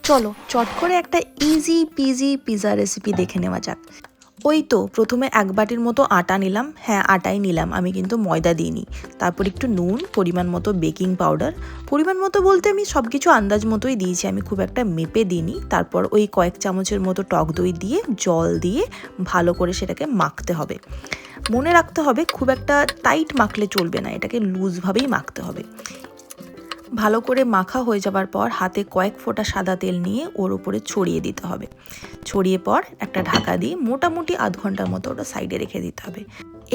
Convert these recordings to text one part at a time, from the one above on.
চলো চট করে একটা ইজি পিজি পিৎজা রেসিপি দেখে নেওয়া যাক। ওই তো প্রথমে 1 বাটির মতো আটা নিলাম, হ্যাঁ আটাই নিলাম, আমি কিন্তু ময়দা দিইনি। তারপর একটু নুন, পরিমাণ মতো বেকিং পাউডার, পরিমাণ মতো বলতে আমি সব কিছু আন্দাজ মতোই দিয়েছি, আমি খুব একটা মেপে দিইনি। তারপর ওই কয়েক চামচের মতো টক দই দিয়ে জল দিয়ে ভালো করে সেটাকে মাখতে হবে। মনে রাখতে হবে খুব একটা টাইট মাখলে চলবে না, এটাকে লুজভাবেই মাখতে হবে। ভালো করে মাখা হয়ে যাবার পর হাতে কয়েক ফোঁটা সাদা তেল নিয়ে ওর উপরে ছড়িয়ে দিতে হবে। ছড়িয়ে পর একটা ঢাকা দিয়ে মোটামুটি আধ ঘন্টার মতো ওটা সাইডে রেখে দিতে হবে।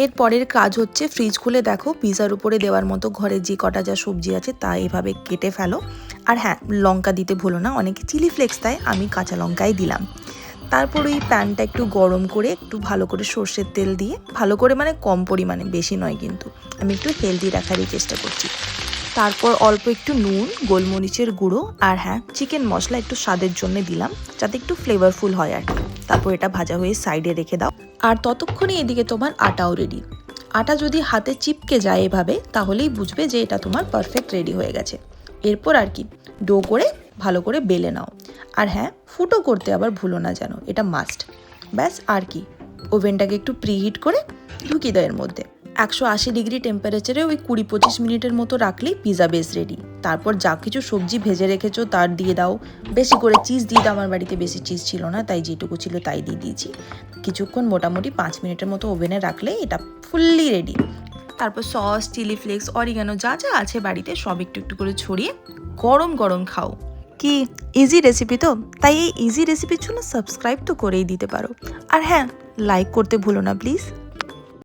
এর পরের কাজ হচ্ছে ফ্রিজ খুলে দেখো পিৎজার উপরে দেওয়ার মতো ঘরে যে কটা যা সবজি আছে তা এভাবে কেটে ফেলো। আর হ্যাঁ, লঙ্কা দিতে ভুলো না, অনেকে চিলি ফ্লেক্স দেয়, আমি কাঁচা লঙ্কাই দিলাম। তারপর ওই প্যানটা একটু গরম করে একটু ভালো করে সর্ষের তেল দিয়ে, ভালো করে মানে কম পরিমাণে, বেশি নয় কিন্তু, আমি একটু হেলদি রাখারই চেষ্টা করছি। তারপর অল্প একটু নুন, গোলমরিচের গুঁড়ো আর হ্যাঁ চিকেন মশলা একটু স্বাদের জন্য দিলাম, যাতে একটু ফ্লেভারফুল হয় আর কি। তারপর এটা ভাজা হয়ে সাইডে রেখে দাও। আর ততক্ষণে এদিকে তোমার আটাও রেডি। আটা যদি হাতে চিপকে যায় এভাবে, তাহলেই বুঝবে যে এটা তোমার পারফেক্ট রেডি হয়ে গেছে। এরপর আর কি, ডো করে ভালো করে বেলে নাও। আর হ্যাঁ, ফুটো করতে আবার ভুলো না যেন, এটা মাস্ট। ব্যাস আর কি, ওভেনটাকে একটু প্রিহিট করে ঢুকিয়ে দাও এর মধ্যে। 180 ডিগ্রি টেম্পারেচারে ওই 20-25 মিনিটের মতো রাখলেই পিৎজা বেস রেডি। তারপর যা কিছু সবজি ভেজে রেখেছো তার দিয়ে দাও, বেশি করে চিজ দিয়ে দাও, আমার বাড়িতে বেশি চিজ ছিল না তাই যেটুকু ছিল তাই দিয়ে দিয়েছি। কিছুক্ষণ মোটামুটি 5 মিনিটের মতো ওভেনে রাখলে এটা ফুললি রেডি। তারপর সস, চিলি ফ্লেক্স, অরিগানো যা যা আছে বাড়িতে সব একটু একটু করে ছড়িয়ে গরম গরম খাও। কি ইজি রেসিপি তো, তাই এই ইজি রেসিপির জন্য সাবস্ক্রাইব তো করেই দিতে পারো। আর হ্যাঁ, লাইক করতে ভুলো না প্লিজ।